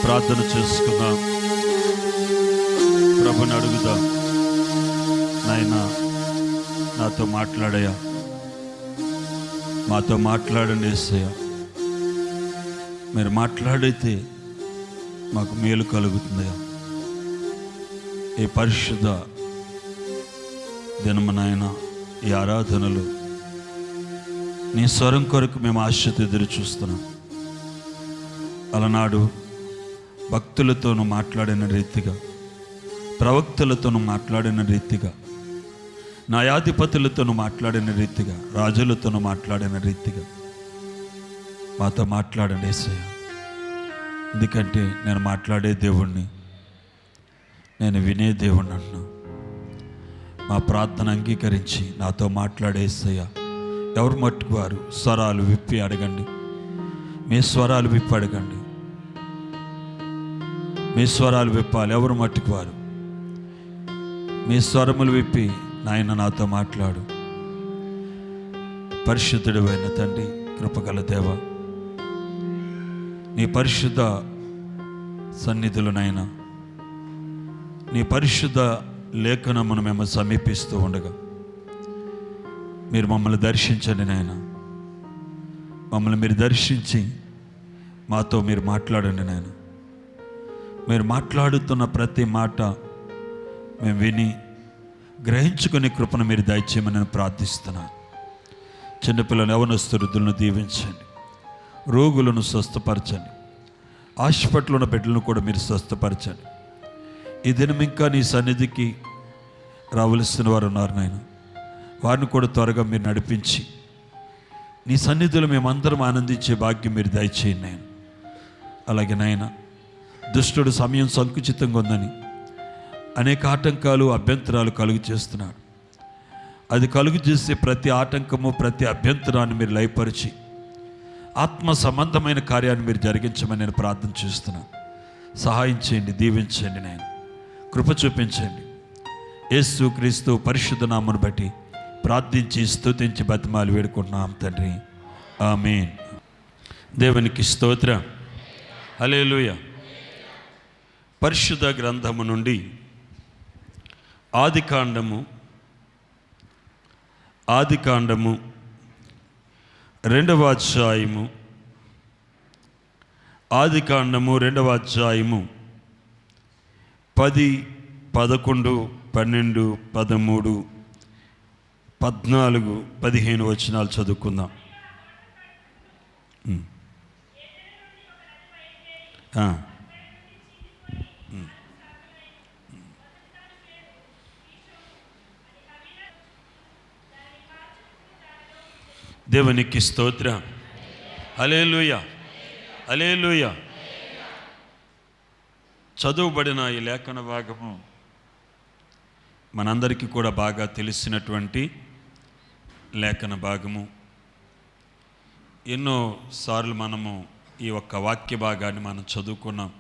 ప్రార్థన చేసుకుందాం. ప్రభుని అడుగుదాం, నాయనా నాతో మాట్లాడయ్యా, మాతో మాట్లాడండి యేసయ్యా. మీరు మాట్లాడితే మాకు మేలు కలుగుతుందయ్యా. ఈ పరిశుద్ధ దినము నాయనా, ఈ ఆరాధనలు నీ స్వరం కొరకు మేము ఆశతో ఎదురు చూస్తున్నాం. అలనాడు భక్తులతోనూ మాట్లాడిన రీతిగా, ప్రవక్తలతోనూ మాట్లాడిన రీతిగా, న్యాయాధిపతులతోనూ మాట్లాడిన రీతిగా, రాజులతోనూ మాట్లాడిన రీతిగా మాతో మాట్లాడండి యేసయ్య. ఎందుకంటే నేను మాట్లాడే దేవుణ్ణి, నేను వినే దేవుణ్ణి అంటున్నా. మా ప్రార్థన అంగీకరించి నాతో మాట్లాడే యేసయ్య. ఎవరు మట్టుకు వారు స్వరాలు విప్పి అడగండి. మీ స్వరాలు విప్పి అడగండి. మీ స్వరాలు విప్పాలి. ఎవరు మట్టుకు వారు మీ స్వరములు విప్పి నాయన నాతో మాట్లాడు. పరిశుద్ధుడు అయిన తండ్రి, కృపగల దేవ, నీ పరిశుద్ధ సన్నిధులు నాయన, నీ పరిశుద్ధ లేఖనమును మేము సమీపిస్తూ ఉండగా మీరు మమ్మల్ని దర్శించండి నాయన. మమ్మల్ని మీరు దర్శించి మాతో మీరు మాట్లాడండి నాయన. మీరు మాట్లాడుతున్న ప్రతి మాట మేము విని గ్రహించుకునే కృపను మీరు దయచేయమని నేను ప్రార్థిస్తున్నాను. చిన్నపిల్లలు, యవనస్తులను దీవించండి. రోగులను స్వస్థపరచండి. హాస్పిటల్ ఉన్న బిడ్డలను కూడా మీరు స్వస్థపరచండి. ఈ దినం ఇంకా నీ సన్నిధికి రావలసిన వారు ఉన్నారు నాయన. వారిని కూడా త్వరగా మీరు నడిపించి నీ సన్నిధిలో మేమందరం ఆనందించే భాగ్యం మీరు దయచేయండి నాయన. అలాగే నాయన, దుష్టుడు సమయం సంకుచితంగా ఉందని అనేక ఆటంకాలు, అభ్యంతరాలు కలుగు చేస్తున్నాడు. అది కలుగు చేసే ప్రతి ఆటంకము, ప్రతి అభ్యంతరాన్ని మీరు లయపరిచి ఆత్మ సంబంధమైన కార్యాన్ని మీరు జరిగించమని నేను ప్రార్థన చేస్తున్నాను. సహాయం చేయండి, దీవించండి నాయన, కృప చూపించండి. యేసు క్రీస్తు పరిశుద్ధ నామమును బట్టి ప్రార్థించి స్తుతించి బతిమాలి వేడుకుంటున్నాం తండ్రి, ఆమేన్. దేవునికి స్తోత్రం. హల్లెలూయా. పరిశుద్ధ గ్రంథము నుండి ఆదికాండము 2వ అధ్యాయము, ఆదికాండము 2వ అధ్యాయము 10, 11, 12, 13, 14, 15 వచనాలు చదువుకుందాం. దేవునికి స్తోత్రం. హల్లెలూయా, హల్లెలూయా. చదువుబడిన ఈ లేఖన భాగము మనందరికీ కూడా బాగా తెలిసినటువంటి లేఖన భాగము. ఎన్నోసార్లు మనము ఈ ఒక్క వాక్య భాగాన్ని మనం చదువుకున్నాం.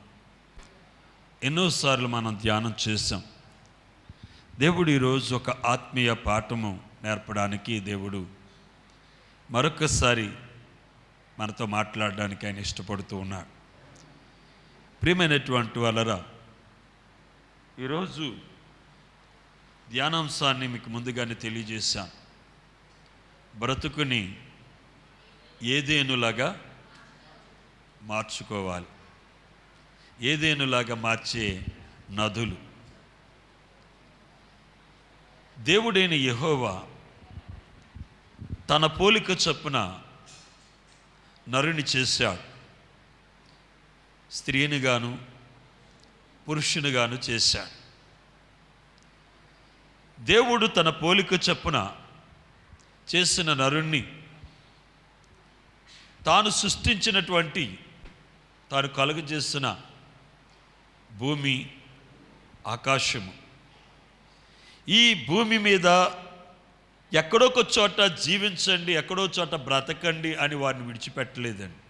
ఎన్నోసార్లు మనం ధ్యానం చేశాం. దేవుడు ఈరోజు ఒక ఆత్మీయ పాఠము నేర్పడానికి దేవుడు మరొకసారి మనతో మాట్లాడడానికి ఆయన ఇష్టపడుతూ ఉన్నాడు. ప్రియమైనటువంటి వాళ్ళరా, ఈరోజు ధ్యానాంశాన్ని మీకు ముందుగానే తెలియజేశాను. బ్రతుకుని ఏదేనులాగా మార్చుకోవాలి. ఏదేనులాగా మార్చే నదులు. దేవుడైన యెహోవా తన పోలిక చొప్పున నరుని చేశాడు. స్త్రీని గాను పురుషుని గాను చేశాడు. దేవుడు తన పోలిక చొప్పున చేసిన నరుణ్ణి తాను సృష్టించినటువంటి, తాను కలుగజేసిన భూమి, ఆకాశము, ఈ భూమి మీద ఎక్కడొక చోట జీవించండి, ఎక్కడో చోట బ్రతకండి అని వారిని విడిచిపెట్టలేదండి.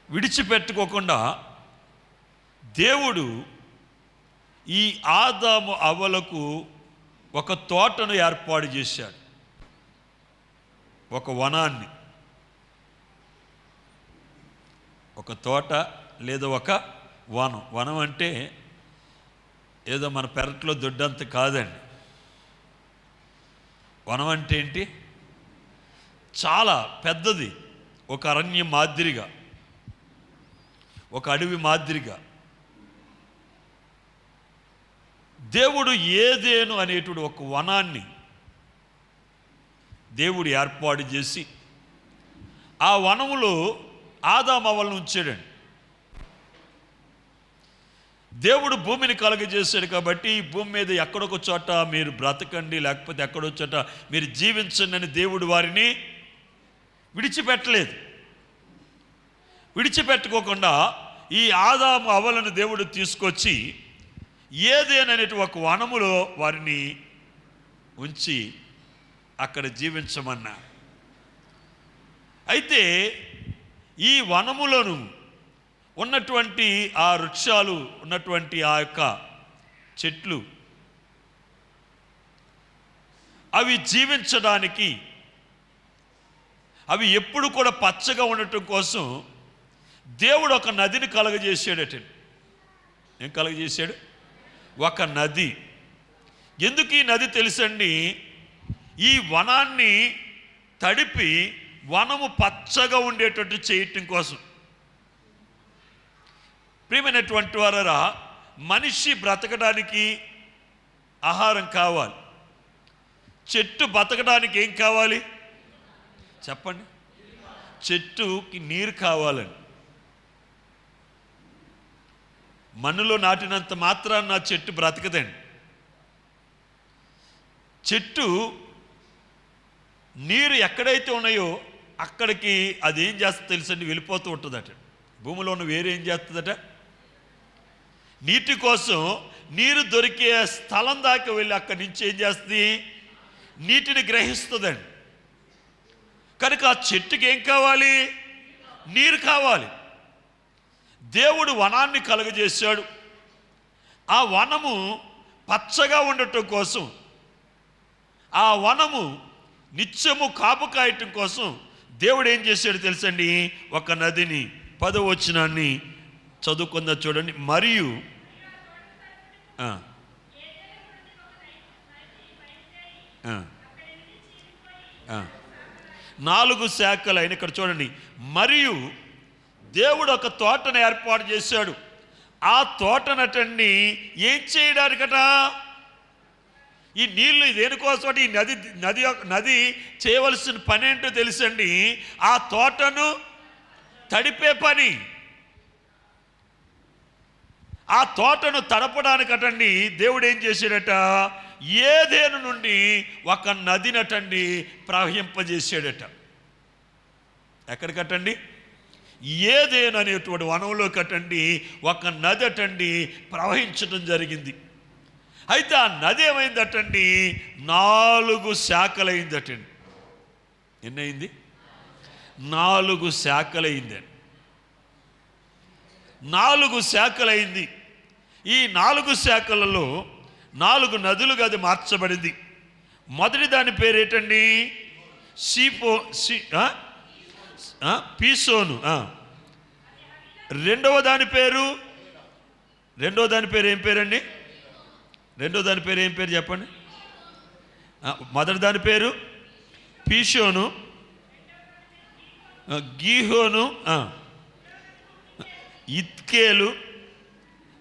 విడిచిపెట్టుకోకుండా దేవుడు ఈ ఆదాము అవ్వలకు ఒక తోటను ఏర్పాటు చేశాడు, ఒక వనాన్ని. ఒక తోట లేదా ఒక వనం. వనం అంటే ఏదో మన పెరట్లో దొడ్డంత కాదండి. వనం అంటే ఏంటి? చాలా పెద్దది, ఒక అరణ్యం మాదిరిగా, ఒక అడవి మాదిరిగా. దేవుడు ఏదేను అనేటువంటి ఒక వనాన్ని దేవుడు ఏర్పాటు చేసి ఆ వనములో ఆదాము అవ్వలను ఉంచాడండి. దేవుడు భూమిని కలుగజేశాడు కాబట్టి ఈ భూమి మీద ఎక్కడొక చోట మీరు బ్రతకండి, లేకపోతే ఎక్కడో చోట మీరు జీవించండి అని దేవుడు వారిని విడిచిపెట్టలేదు. విడిచిపెట్టుకోకుండా ఈ ఆదాము అవ్వలను దేవుడు తీసుకొచ్చి ఏదేన్ అనేటి ఒక వనములో వారిని ఉంచి అక్కడ జీవించమన్నా. అయితే ఈ వనములను ఉన్నటువంటి ఆ వృక్షాలు, ఉన్నటువంటి ఆ యొక్క చెట్లు, అవి జీవించడానికి, అవి ఎప్పుడు కూడా పచ్చగా ఉండటం కోసం దేవుడు ఒక నదిని కలగజేసాడట. ఏం కలగజేశాడు? ఒక నది. ఎందుకు ఈ నది తెలుసండి? ఈ వనాన్ని తడిపి వనము పచ్చగా ఉండేటట్టు చేయటం కోసం. ప్రియమైనటువంటి వారరా, మనిషి బ్రతకడానికి ఆహారం కావాలి. చెట్టు బతకడానికి ఏం కావాలి చెప్పండి? చెట్టుకి నీరు కావాలండి. మన్నులో నాటినంత మాత్రాన నా చెట్టు బ్రతకదండి. చెట్టు నీరు ఎక్కడైతే ఉన్నాయో అక్కడికి అది ఏం చేస్తుందో తెలుసండి, వెళ్ళిపోతూ ఉంటుందట. భూమిలో ఉన్న వేరు ఏం చేస్తుందట, నీటి కోసం నీరు దొరికే స్థలం దాకా వెళ్ళి అక్కడి నుంచి ఏం చేస్తుంది, నీటిని గ్రహిస్తుందండి. కనుక ఆ చెట్టుకి ఏం కావాలి? నీరు కావాలి. దేవుడు వనాన్ని కలుగజేశాడు. ఆ వనము పచ్చగా ఉండటం కోసం, ఆ వనము నిత్యము కాపు కాయటం కోసం దేవుడు ఏం చేశాడు తెలుసండి? ఒక నదిని, 10వ వచనాన్ని చదువుకుందా చూడండి. మరియు 4 శాఖలు అయిన, ఇక్కడ చూడండి, మరియు దేవుడు ఒక తోటను ఏర్పాటు చేశాడు. ఆ తోటనటండి ఏం చేయడానికట? ఈ నీళ్లు దేనికోసం? ఈ నది చేయవలసిన పని ఏంటో తెలుసండి? ఆ తోటను తడిపే పని. ఆ తోటను తడపడానికటండి దేవుడు ఏం చేశాడట? ఏదేను నుండి ఒక నదినటండి ప్రవహింపజేసాడట. ఎక్కడికటండి? ఏదేను అనేటువంటి వనంలో కట్టండి ఒక నది అటండి ప్రవహించడం జరిగింది. అయితే ఆ నది ఏమైందటండి? 4 శాఖలైందటండి. ఎన్నైంది? 4 శాఖలైందండి. 4 శాఖలైంది. ఈ 4 శాఖలలో 4 నదులుగా అది మార్చబడింది. మొదటి దాని పేరు ఏంటండి? పీసోను. రెండవ దాని పేరు ఏం పేరండి? రెండో దాని పేరు ఏం పేరు చెప్పండి? మొదటి దాని పేరు పీషోను, గీహోను, ఇత్కేలు.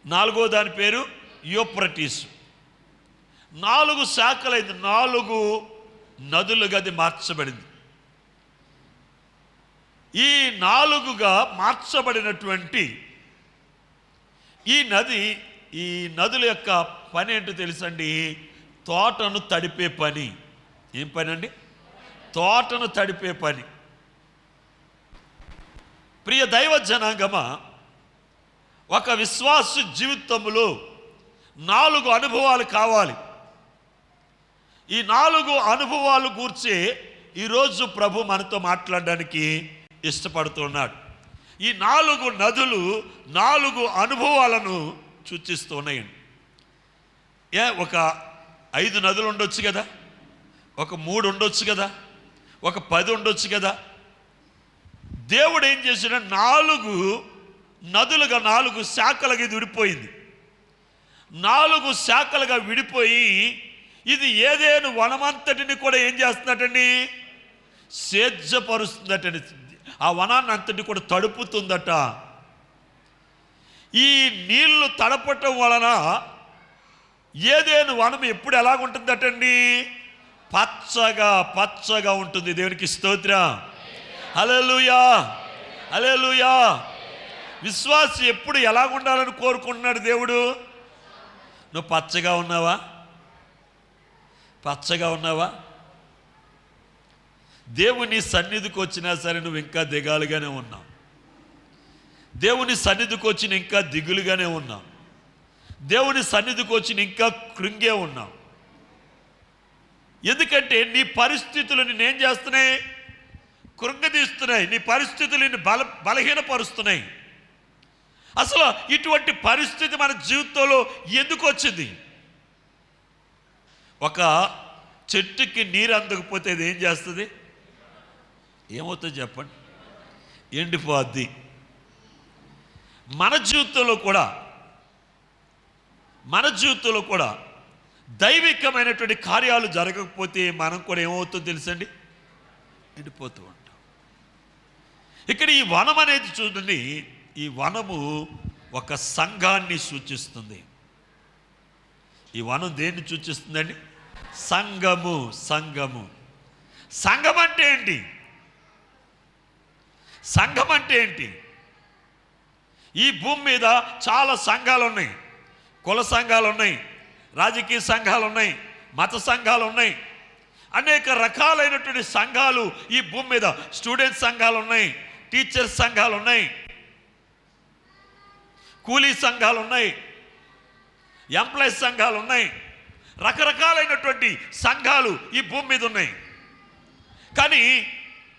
4వ దాని పేరు యూఫ్రటీసు. 4 శాఖలైంది. 4 నదులుగా అది మార్చబడింది. ఈ 4గా మార్చబడినటువంటి ఈ నదుల యొక్క పని ఏంటో తెలుసండి? తోటను తడిపే పని. ఏం పని అండి? తోటను తడిపే పని. ప్రియ దైవ జనాంగమా, ఒక విశ్వాస జీవితంలో 4 అనుభవాలు కావాలి. ఈ 4 అనుభవాలు గూర్చి ఈరోజు ప్రభు మనతో మాట్లాడడానికి ఇష్టపడుతున్నాడు. ఈ 4 నదులు 4 అనుభవాలను సూచిస్తూ ఉన్నాయండి. ఒక 5 నదులు ఉండొచ్చు కదా, ఒక 3 ఉండొచ్చు కదా, ఒక 10 ఉండొచ్చు కదా. దేవుడు ఏం చేశాడు? 4 నదులుగా 4 శాఖలుగా ఇది విడిపోయింది. 4 శాఖలుగా విడిపోయి ఇది ఏదేను వనమంతటిని కూడా ఏం చేస్తున్నట్టండి, సేద్యపరుస్తుందటండి. ఆ వనాన్ని అంతటిని కూడా తడుపుతుందట. ఈ నీళ్లు తడపటం వలన ఏదేను వనం ఎప్పుడు ఎలాగుంటుందటండి, పచ్చగా ఉంటుంది. దేవునికి స్తోత్రం. హల్లెలూయా, హల్లెలూయా. విశ్వాసి ఎప్పుడు ఎలాగుండాలని కోరుకుంటున్నాడు దేవుడు? నువ్వు పచ్చగా ఉన్నావా? పచ్చగా ఉన్నావా? దేవుని సన్నిధికి వచ్చినా సరే నువ్వు ఇంకా దిగాలుగానే ఉన్నావు. దేవుని సన్నిధికి వచ్చిన ఇంకా దిగులుగానే ఉన్నావు. దేవుని సన్నిధికి వచ్చిన ఇంకా కృంగే ఉన్నావు. ఎందుకంటే నీ పరిస్థితులు నిన్నేం చేస్తున్నాయి? కృంగదీస్తున్నాయి. నీ పరిస్థితులు నిన్ను బలహీనపరుస్తున్నాయి. అసలు ఇటువంటి పరిస్థితి మన జీవితంలో ఎందుకు వచ్చింది? ఒక చెట్టుకి నీరు అందకపోతే అది ఏం చేస్తుంది? ఏమవుతుంది చెప్పండి? ఎండిపోద్ది. మన జీవితంలో కూడా దైవికమైనటువంటి కార్యాలు జరగకపోతే మనం కూడా ఏమవుతుందో తెలుసండి? ఎండిపోతూ ఉంటాం. ఇక్కడ ఈ వనం అనేది చూడండి, ఈ వనము ఒక సంఘాన్ని సూచిస్తుంది. ఈ వనం దేన్ని సూచిస్తుందండి? సంఘము. సంఘం అంటే ఏంటి? సంఘం అంటే ఏంటి? ఈ భూమి మీద చాలా సంఘాలు ఉన్నాయి. కుల సంఘాలు ఉన్నాయి, రాజకీయ సంఘాలు ఉన్నాయి, మత సంఘాలు ఉన్నాయి, అనేక రకాలైనటువంటి సంఘాలు ఈ భూమి మీద. స్టూడెంట్స్ సంఘాలు ఉన్నాయి, టీచర్స్ సంఘాలు ఉన్నాయి, కూలీ సంఘాలు ఉన్నాయి, ఎంప్లాయీస్ సంఘాలు ఉన్నాయి. రకరకాలైనటువంటి సంఘాలు ఈ భూమి మీద ఉన్నాయి. కానీ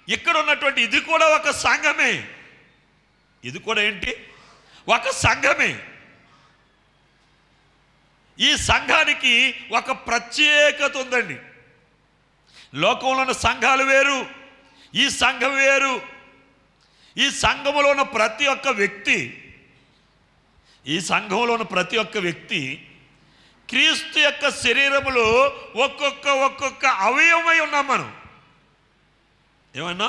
ఇక్కడ ఉన్నటువంటి ఇది కూడా ఒక సంఘమే. ఇది కూడా ఏంటి? ఒక సంఘమే. ఈ సంఘానికి ఒక ప్రత్యేకత ఉందండి. లోకంలో ఉన్న సంఘాలు వేరు, ఈ సంఘం వేరు. ఈ సంఘములో ఉన్న ప్రతి ఒక్క వ్యక్తి క్రీస్తు యొక్క శరీరములో ఒక్కొక్క అవయవమై ఉన్నాం మనం. ఏమన్నా?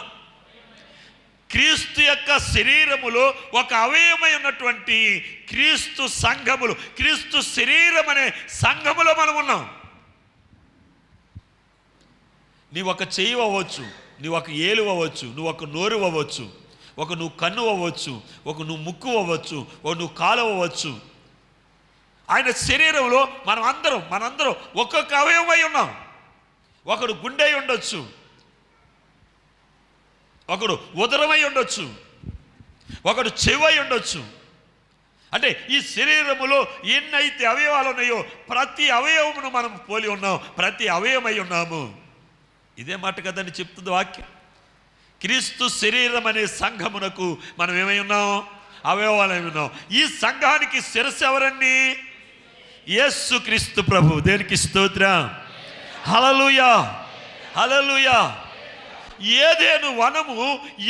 క్రీస్తు యొక్క శరీరములో ఒక అవయవమై ఉన్నటువంటి క్రీస్తు సంఘములు, క్రీస్తు శరీరం అనే సంఘములో మనం ఉన్నాం. నీ ఒక చెయ్యి అవ్వచ్చు, నీ ఒక ఏలు అవ్వచ్చు, నువ్వు ఒక నోరు అవ్వచ్చు, ఒక నువ్వు కన్ను అవ్వచ్చు, ఒక నువ్వు ముక్కు అవ్వచ్చు, ఒక నువ్వు కాలు అవ్వచ్చు. ఆయన శరీరంలో మనందరం ఒక్కొక్క అవయవమై ఉన్నాం. ఒకడు గుండె ఉండొచ్చు, ఒకడు ఉదరమై ఉండొచ్చు, ఒకడు చెవై ఉండొచ్చు. అంటే ఈ శరీరములో ఎన్నైతే అవయవాలు ఉన్నాయో ప్రతి అవయవమును మనం పోలి ఉన్నాం, ప్రతి అవయవమై ఉన్నాము. ఇదే మాట కదండి చెప్తుంది వాక్యం. క్రీస్తు శరీరం అనే సంఘమునకు మనం ఏమై ఉన్నాం? అవయవాలై ఉన్నాం. ఈ సంఘానికి శిరస్సు ఎవరండి? యేసు క్రీస్తు ప్రభు. దేనికి స్తోత్రం. హల్లెలూయా, హల్లెలూయా. ఏదేను వనము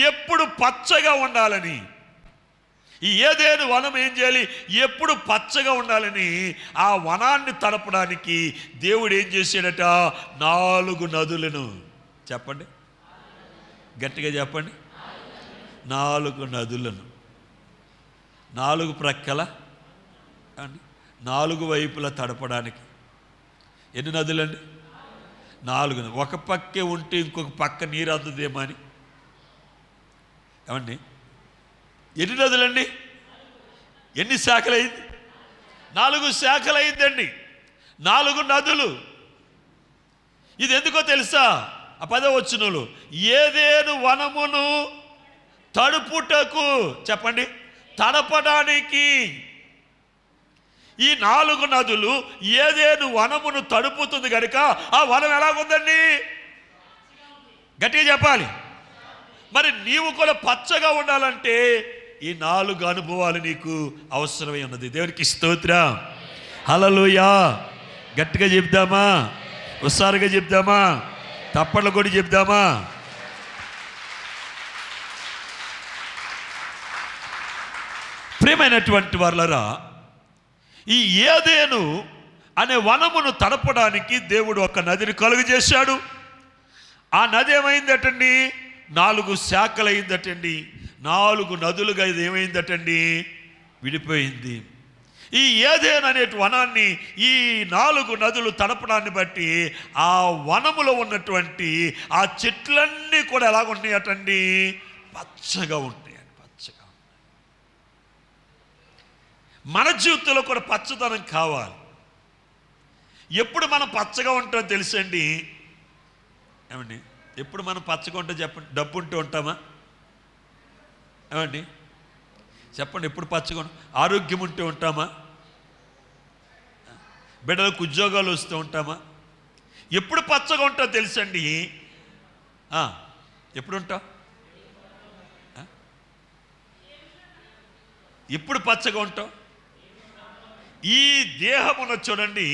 ఎప్పుడు పచ్చగా ఉండాలని, ఈ ఏదేను వనం ఏం చేయాలి? ఎప్పుడు పచ్చగా ఉండాలని ఆ వనాన్ని తడపడానికి దేవుడు ఏం చేశాడట? 4 నదులను. చెప్పండి, గట్టిగా చెప్పండి. 4 నదులను, 4 ప్రక్కల, 4 వైపులా తడపడానికి. ఎన్ని నదులండి? 4. ఒక పక్కే ఉంటే ఇంకొక పక్క నీరు అందుదేమో అని. ఏమండి? ఎన్ని నదులండి? ఎన్ని శాఖలు అయింది? 4 శాఖలు అయిందండి. 4 నదులు. ఇది ఎందుకో తెలుసా? ఆ 10వ వచనంలో ఏదేను వనమును తడుపుటకు, చెప్పండి, తడపడానికి. ఈ 4 నదులు ఏదేను వనమును తడుపుతుంది కనుక ఆ వనం ఎలాగుందండి? గట్టిగా చెప్పాలి. మరి నీవు కూడా పచ్చగా ఉండాలంటే ఈ 4 అనుభవాలు నీకు అవసరమై ఉన్నది. దేవునికి స్తోత్రం. హల్లెలూయా. గట్టిగా చెప్దామా? ఉత్సాహంగా చెప్దామా? తప్పట్లు కూడా చెప్దామా? ప్రియమైనటువంటి వాళ్ళరా, ఈ ఏదెను అనే వనమును తడపడానికి దేవుడు ఒక నదిని కలుగజేశాడు. ఆ నది ఏమైందటండి? 4 శాఖలు అయిందటండి. 4 నదులుగా ఇది ఏమైందటండి? విడిపోయింది. ఈ ఏదెను అనే వనాన్ని ఈ 4 నదులు తడపడాన్ని బట్టి ఆ వనములో ఉన్నటువంటి ఆ చెట్లన్నీ కూడా ఎలాగుంటాయటండి? పచ్చగా ఉంటాయండి. పచ్చగా. మన జీవితంలో కూడా పచ్చదనం కావాలి. ఎప్పుడు మనం పచ్చగా ఉంటామో తెలుసండి. ఏమండి, ఎప్పుడు మనం పచ్చగా ఉంటే చెప్పండి. డబ్బు ఉంటూ ఉంటామా? ఏమండి చెప్పండి. ఎప్పుడు పచ్చగా ఆరోగ్యం ఉంటూ ఉంటామా? బిడ్డలకు ఉద్యోగాలు వస్తూ ఉంటామా? ఎప్పుడు పచ్చగా ఉంటావు తెలుసండి. ఎప్పుడు ఉంటావు? ఎప్పుడు పచ్చగా ఉంటావు? ఈ దేహమున చూడండి,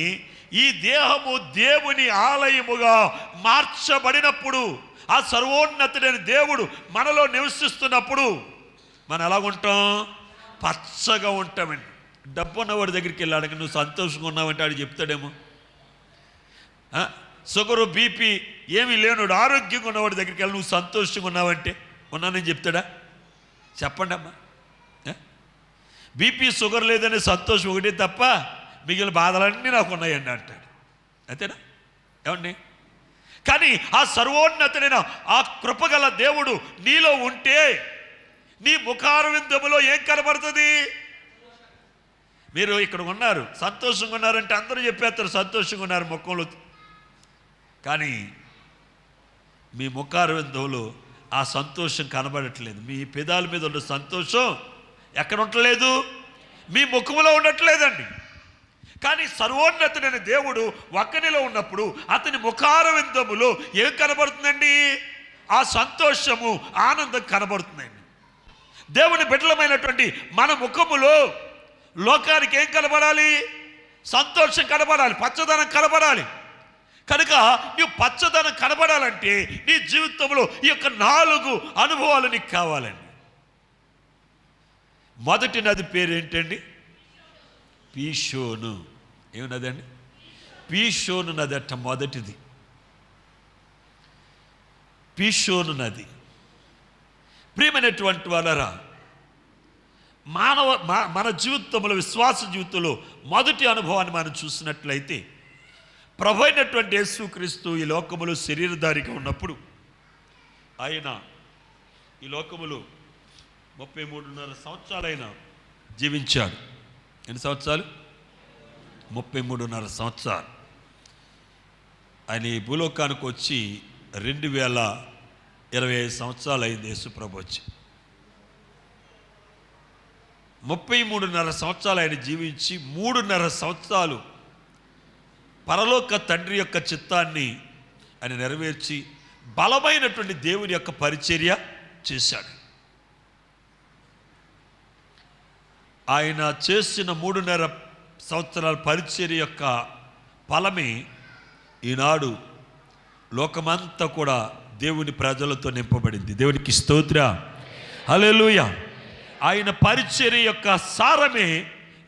ఈ దేహము దేవుని ఆలయముగా మార్చబడినప్పుడు, ఆ సర్వోన్నతుడైన దేవుడు మనలో నివసిస్తున్నప్పుడు మనం ఎలాగుంటాం? పచ్చగా ఉంటామండి. డబ్బు ఉన్నవాడి దగ్గరికి వెళ్ళాడు, నువ్వు సంతోషంగా ఉన్నావంటే ఆడు చెప్తాడేమో. షుగరు బీపీ ఏమీ లేనుడు ఆరోగ్యంగా ఉన్నవాడి దగ్గరికి వెళ్ళి నువ్వు సంతోషంగా ఉన్నావంటే ఉన్నానని చెప్తాడా? చెప్పండి అమ్మా. బీపీ షుగర్ లేదనే సంతోషం ఒకటే తప్ప మిగిలిన బాధలన్నీ నాకు ఉన్నాయండి అంటాడు. అంతేనా? ఏమండి? కానీ ఆ సర్వోన్నతుడైన ఆ కృపగల దేవుడు నీలో ఉంటే నీ ముఖారవిందములో ఏం కనబడుతుంది? మీరు ఇక్కడ ఉన్నారు, సంతోషంగా ఉన్నారంటే అందరూ చెప్పేస్తారు సంతోషంగా ఉన్నారు ముఖంలో. కానీ మీ ముఖారవిందంలో ఆ సంతోషం కనబడట్లేదు. మీ పెదాల మీద ఉన్న సంతోషం ఎక్కడ ఉండట్లేదు? మీ ముఖంలో ఉండట్లేదండి. కానీ సర్వోన్నతుడైన దేవుడు ఒక్కనిలో ఉన్నప్పుడు అతని ముఖారవిందములో ఏం కనబడుతుందండి? ఆ సంతోషము, ఆనందం కనబడుతుందండి. దేవుని బిడ్డలమైనటువంటి మన ముఖములో లోకానికి ఏం కనబడాలి? సంతోషం కనబడాలి, పచ్చదనం కనబడాలి. కనుక నీవు పచ్చదనం కనబడాలంటే నీ జీవితంలో ఈ యొక్క 4 అనుభవాలు నీకు కావాలండి. మొదటి నది పేరు ఏంటండి? పీషోను. ఏమన్నది అండి? పీషోను నది అట్ట మొదటిది. పీషోను నది. ప్రియమైనటువంటి వాళ్ళరా, మన జీవితంలో, విశ్వాస జీవితంలో మొదటి అనుభవాన్ని మనం చూసినట్లయితే, ప్రభు అయినటువంటి యేసుక్రీస్తు ఈ లోకములో శరీరధారిగా ఉన్నప్పుడు ఆయన ఈ లోకములో 33.5 సంవత్సరాలు ఆయన జీవించాడు. ఎన్ని సంవత్సరాలు? 33.5 సంవత్సరాలు. ఆయన ఈ భూలోకానికి వచ్చి 2025 సంవత్సరాలు అయింది యేసు ప్రభు వచ్చి. 33.5 సంవత్సరాలు ఆయన జీవించి 3.5 సంవత్సరాలు పరలోక తండ్రి యొక్క చిత్తాన్ని ఆయన నెరవేర్చి బలమైనటువంటి దేవుని యొక్క పరిచర్య చేశాడు. ఆయన చేసిన 3.5 సంవత్సరాల పరిచర్య యొక్క ఫలమే ఈనాడు లోకమంతా కూడా దేవుని ప్రజలతో నింపబడింది. దేవునికి స్తోత్రం, హల్లెలూయా. ఆయన పరిచర్య యొక్క సారమే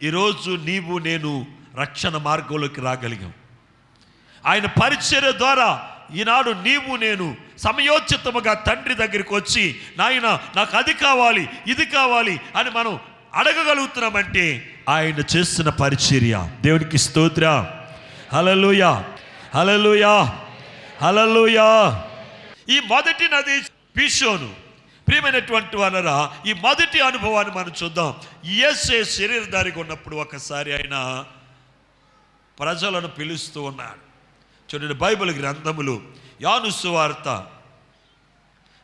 ఈరోజు నీవు నేను రక్షణ మార్గంలోకి రాగలిగాం. ఆయన పరిచర్య ద్వారా ఈనాడు నీవు నేను సమయోచితముగా తండ్రి దగ్గరికి వచ్చి, నాయన నాకు అది కావాలి, ఇది కావాలి అని మనం అడగగలుగుతున్నామంటే ఆయన చేస్తున్న పరిచర్య. దేవునికి స్తోత్రం, హల్లెలూయా, హల్లెలూయా, హల్లెలూయా. ఈ మొదటి నది పీషోను. ప్రియమైనటువంటి వాళ్ళరా, ఈ మొదటి అనుభవాన్ని మనం చూద్దాం. యేసే శరీరధారిగా ఉన్నప్పుడు ఒకసారి ఆయన ప్రజలను పిలుస్తూ ఉన్నాడు. చూడండి, బైబిల్ గ్రంథములు యోహాను సువార్త,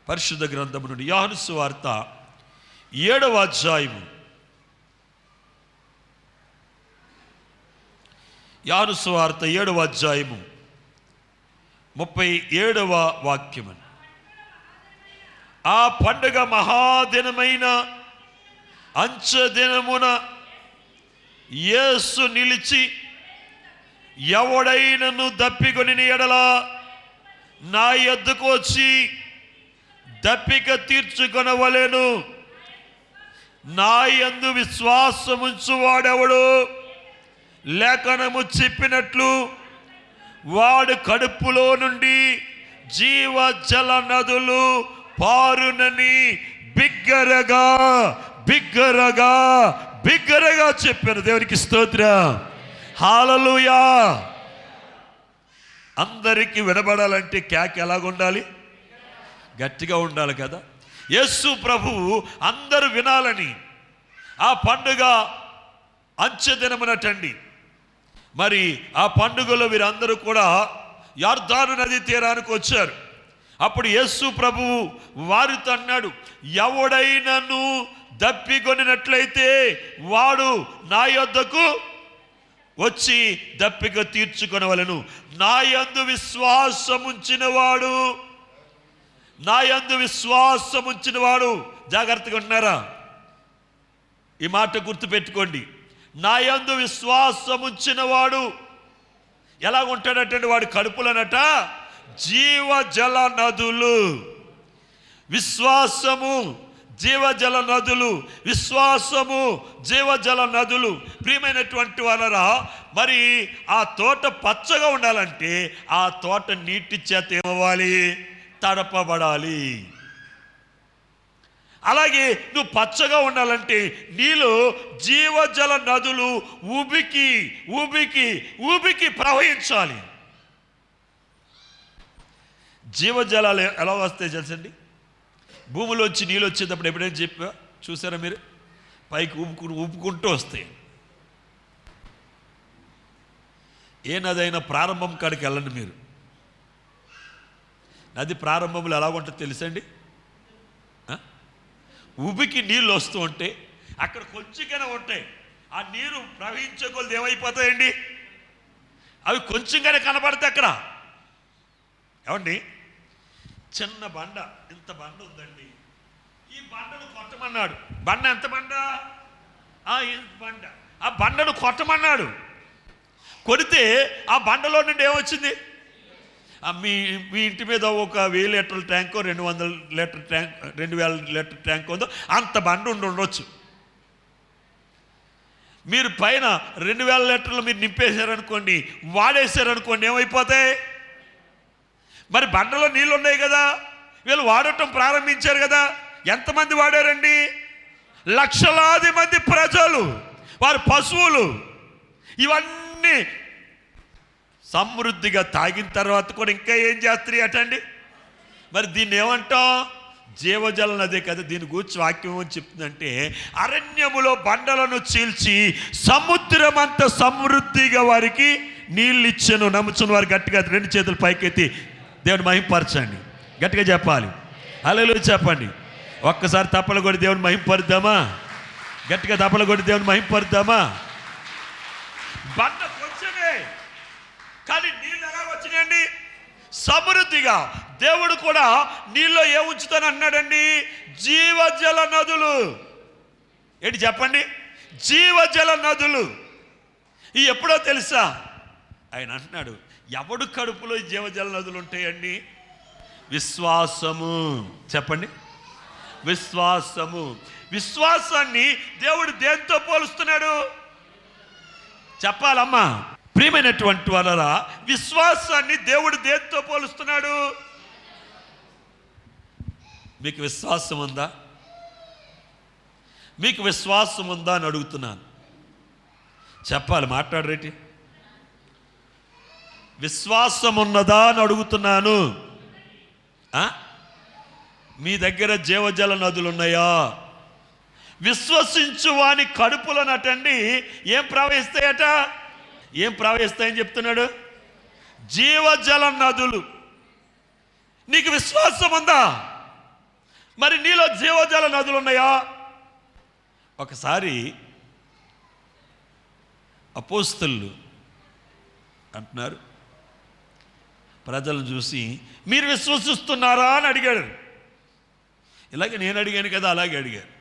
పరిశుద్ధ గ్రంథము నుండి యోహాను సువార్త 7వ అధ్యాయము, యోహాను సువార్త 7వ అధ్యాయము 37వ వాక్యము. ఆ పండుగ మహాదినమైన అంచెదినమున యేసు నిలిచి, ఎవడైనను దప్పికొని ఎడల నా యొద్దకు వచ్చి దప్పిక తీర్చుకొనవలెను. నా యందు విశ్వాసముంచువాడెవడు, లేఖనము చెప్పినట్లు వాడు కడుపులో నుండి జీవ జల నదులు పారునని బిగ్గరగా బిగ్గరగా బిగ్గరగా చెప్పారు. దేవునికి స్తోత్రం, హల్లెలూయా. అందరికీ వినబడాలంటే కేక ఎలాగుండాలి? గట్టిగా ఉండాలి కదా. యేసు ప్రభువు అందరూ వినాలని ఆ పండుగ అంచెదినమునటండి. మరి ఆ పండుగలో వీరందరూ కూడా యొర్దాను నది తీరానికి వచ్చారు. అప్పుడు యేసు ప్రభువు వారితో అన్నాడు, ఎవడైనను దప్పికొనినట్లయితే వాడు నా యొద్దకు వచ్చి దప్పిక తీర్చుకొనవలెను. నా యందు విశ్వాసముంచినవాడు, నా యందు విశ్వాసముంచినవాడు, జాగ్రత్తగా ఉన్నారా? ఈ మాట గుర్తుపెట్టుకోండి. నా యందు విశ్వాసముంచినవాడు ఎలా ఉంటాడటండి? వాడి కడుపులనట జీవజల నదులు, విశ్వాసము జీవజల నదులు, విశ్వాసము జీవజల నదులు. ప్రియమైనటువంటి వాళ్ళరా, మరి ఆ తోట పచ్చగా ఉండాలంటే ఆ తోట నీటి చేత ఏమవ్వాలి? తడపబడాలి. అలాగే నువ్వు పచ్చగా ఉండాలంటే నీలో జీవజల నదులు ఉబికి ఉబికి ఉబికి ప్రవహించాలి. జీవజలాలు ఎలా వస్తాయి తెలుసండి? భూమిలోంచి నీళ్ళు వచ్చేటప్పుడు ఎప్పుడైనా చెప్పా చూసారా మీరు? పైకి ఊపుకుంటూ వస్తాయి. ఏ నదైనా ప్రారంభం కాడికి వెళ్ళండి మీరు. నది ప్రారంభంలో ఎలా ఉంటుందో తెలుసండి? ఉబికి నీళ్ళు వస్తూ ఉంటే అక్కడ కొంచెంగానే ఉంటాయి. ఆ నీరు ప్రవహించే కొలది ఏమైపోతాయండి? అవి కొంచెంగానే కనబడతాయి అక్కడ. ఏమండి, చిన్న బండ, ఇంత బండ ఉందండి, ఈ బండను కొట్టమన్నాడు. బండ ఎంత బండ? బండ. ఆ బండను కొట్టమన్నాడు. కొడితే ఆ బండలో నుండి ఏమొచ్చింది? మీ ఇంటి మీద ఒక 1000 లీటర్ల ట్యాంకో 200 లీటర్ ట్యాంక్ 2000 లీటర్ ట్యాంక్ ఉందో అంత బండ ఉండొచ్చు. మీరు పైన 2000 లీటర్లు మీరు నింపేశారనుకోండి, వాడేశారనుకోండి, ఏమైపోతాయి? మరి బండలో నీళ్ళు ఉన్నాయి కదా, వీళ్ళు వాడటం ప్రారంభించారు కదా. ఎంతమంది వాడారండి? లక్షలాది మంది ప్రజలు, వారి పశువులు, ఇవన్నీ సమృద్ధిగా తాగిన తర్వాత కూడా ఇంకా ఏం చేస్తారు అటండి? మరి దీన్ని ఏమంటాం? జీవజల నదే కదా. దీని గురించి వాక్యం ఏమని చెప్తుందంటే, అరణ్యములో బండలను చీల్చి సముద్రం అంత సమృద్ధిగా వారికి నీళ్ళు ఇచ్చాను. నమ్ముచున్న వారు గట్టిగా 2 చేతులు పైకెత్తి దేవుని మహింపరచండి. గట్టిగా చెప్పాలి, హల్లెలూయా చెప్పండి. ఒక్కసారి తప్పలు కొడి దేవుని మహింపరుద్దామా? గట్టిగా తప్పలు కొడి దేవుని మహింపరుద్దామా? బండ కొంచెమే, కానీ నీళ్ళు ఎలా వచ్చినాయండి? సమృద్ధిగా. దేవుడు కూడా నీళ్ళు ఏ ఉంచుతాను అన్నాడండి? జీవజల నదులు. ఏంటి చెప్పండి? జీవజల నదులు. ఈ ఎప్పుడో తెలుసా? ఆయన అంటున్నాడు, ఎవడు కడుపులో జీవజల నదులు ఉంటాయండి? విశ్వాసము. చెప్పండి, విశ్వాసము. విశ్వాసాన్ని దేవుడు దేంతో పోలుస్తున్నాడు? చెప్పాలమ్మా. ప్రియమైనటువంటి వాళ్ళరా, విశ్వాసాన్ని దేవుడు దేంతో పోలుస్తున్నాడు? మీకు విశ్వాసం ఉందా? మీకు విశ్వాసం ఉందా అని అడుగుతున్నాను. చెప్పాలి, మాట్లాడరేటి. విశ్వాసం ఉన్నదా అని అడుగుతున్నాను. మీ దగ్గర జీవజల నదులు ఉన్నాయా? విశ్వసించు వాని కడుపులనటండి ఏం ప్రవహిస్తాయట? ఏం ప్రవహిస్తాయని చెప్తున్నాడు? జీవజల నదులు. నీకు విశ్వాసం ఉందా? మరి నీలో జీవజల నదులు ఉన్నాయా? ఒకసారి అపోస్తలులు అంటున్నారు, ప్రజలను చూసి మీరు విశ్వసిస్తున్నారా అని అడిగాడు. ఇలాగే నేను అడిగాను కదా, అలాగే అడిగారు.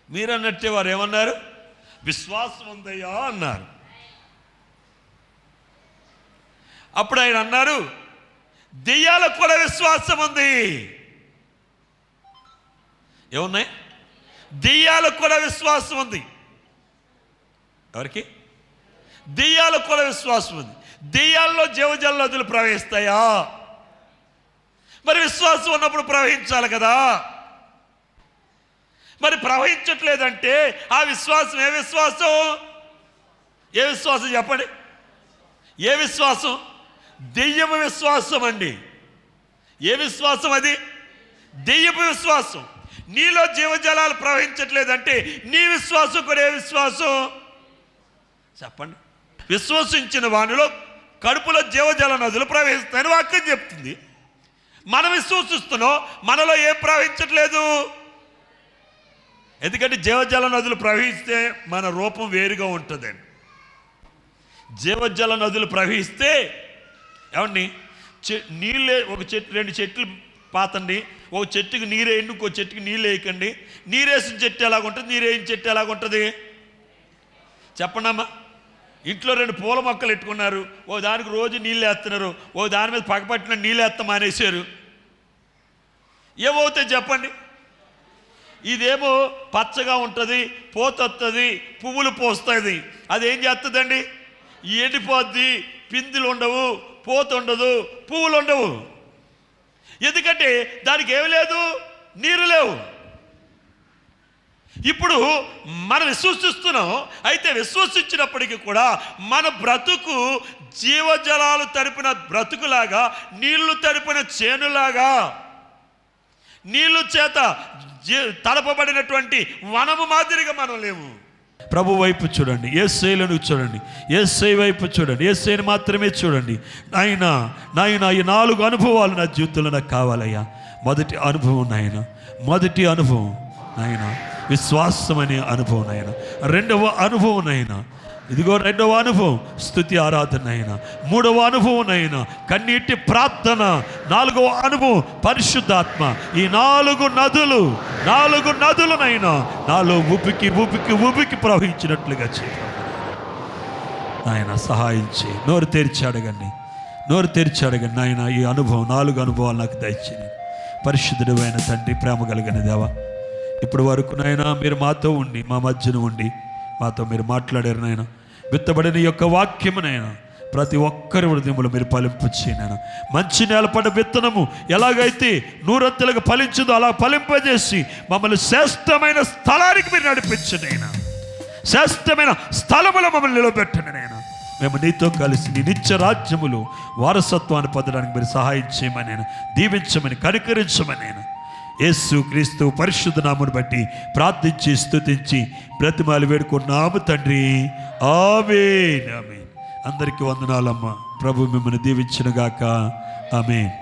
మీరన్నట్టే వారు ఏమన్నారు? విశ్వాసం ఉందయ్యా అన్నారు. అప్పుడు ఆయన అన్నారు, దెయ్యాలకు కూడా విశ్వాసం ఉంది. ఏమున్నాయి? దెయ్యాలకు కూడా విశ్వాసం ఉంది. ఎవరికి? దెయ్యాలకు కూడా విశ్వాసం ఉంది. దెయ్యాల్లో జీవజల నదులు ప్రవహిస్తాయా? మరి విశ్వాసం ఉన్నప్పుడు ప్రవహించాలి కదా. మరి ప్రవహించట్లేదంటే ఆ విశ్వాసం ఏ విశ్వాసం? ఏ విశ్వాసం చెప్పండి? ఏ విశ్వాసం? దెయ్యపు విశ్వాసం అండి. ఏ విశ్వాసం అది? దెయ్యపు విశ్వాసం. నీలో జీవజలాలు ప్రవహించట్లేదంటే నీ విశ్వాసం కూడా ఏ విశ్వాసం చెప్పండి? విశ్వసించిన వానిలో కడుపులో జీవజల నదులు ప్రవహిస్తాయని వాక్యం చెప్తుంది. మనం విశ్వసిస్తున్నాం, మనలో ఏం ప్రవహించట్లేదు. ఎందుకంటే జీవజల నదులు ప్రవహిస్తే మన రూపం వేరుగా ఉంటుందండి. జీవజల నదులు ప్రవహిస్తే ఏమండి, నీళ్ళే ఒక చెట్టు, 2 చెట్లు పాతండి. ఒక చెట్టుకి నీరేయండి, ఇంకో చెట్టుకి నీళ్ళు వేయకండి. నీరేసిన చెట్టు ఎలాగుంటుంది, నీరేసిన చెట్టు ఎలాగుంటుంది చెప్పండి అమ్మా. ఇంట్లో 2 పూల మొక్కలు పెట్టుకున్నారు, ఓ దానికి రోజు నీళ్ళు వేస్తున్నారు, ఓ దాని మీద పగపట్టిన నీళ్ళు వేస్తాం మానేశారు. ఏమవుతాయి చెప్పండి? ఇదేమో పచ్చగా ఉంటుంది, పోతొస్తుంది, పువ్వులు పోస్తుంది. అదేం చేస్తుందండి? ఎండిపోద్ది, పిందులు ఉండవు, పోత ఉండదు, పువ్వులు ఉండవు. ఎందుకంటే దానికి ఏమి లేదు, నీరు లేవు. ఇప్పుడు మనం విశ్వసిస్తున్నాం. అయితే విశ్వసించినప్పటికీ కూడా మన బ్రతుకు జీవజలాలు తడిపిన బ్రతుకులాగా, నీళ్లు తడిపిన చేనులాగా, నీళ్లు చేత తడపబడినటువంటి వనము మాదిరిగా మనం లేవు. ప్రభు వైపు చూడండి, యేసయ్యను చూడండి, యేసయ్య వైపు చూడండి, యేసయ్యను మాత్రమే చూడండి. నాయన ఈ 4 అనుభవాలు నా జీవితంలో నాకు కావాలయ్యా. మొదటి అనుభవం నాయన, మొదటి అనుభవం నాయన విశ్వాసం అనే అనుభవం నాయన. 2వ అనుభవం నాయన, ఇదిగో 2వ అనుభవం స్తుతి ఆరాధన అయినా. 3వ అనుభవం అయినా కన్నీటి ప్రార్థన. 4వ అనుభవం పరిశుద్ధాత్మ. ఈ 4 నదులనైనా నాలో ఉబికి ప్రవహించినట్లుగా చేయండి ఆయన. సహాయం చేయి. నోరు తెరిచి అడగండి నాయన. ఈ అనుభవం 4 అనుభవాలు నాకు దయచేయండి. పరిశుద్ధుడు అయిన తండ్రి, ప్రేమ కలిగిన దేవా, ఇప్పుడు వరకు నాయన మీరు మాతో ఉండి, మా మధ్యన ఉండి మాతో మీరు మాట్లాడారు నాయన. విత్తబడిన యొక్క వాక్యమునైనా ప్రతి ఒక్కరి హృదయములు మీరు ఫలింపు చేయనైనా. మంచి నేలపడ్డ విత్తనము ఎలాగైతే 100 ఫలించిందో అలా ఫలింపజేసి మమ్మల్ని శ్రేష్టమైన స్థలానికి మీరు నడిపించనైనా. శ్రేష్టమైన స్థలములో మమ్మల్ని నిలబెట్టండి నైనా. మేము నీతో కలిసి నీ నిత్య రాజ్యములు వారసత్వాన్ని పొందడానికి మీరు సహాయం చేయమని, దీవించమని, కనికరించమని యేసు క్రీస్తు పరిశుద్ధ నామమును బట్టి ప్రార్థించి స్తుతించి బ్రతిమాలి వేడుకున్నాము తండ్రి. ఆమేన్. అందరికీ వందనాలమ్మ. ప్రభు మిమ్మల్ని దీవించునుగాక. ఆమేన్.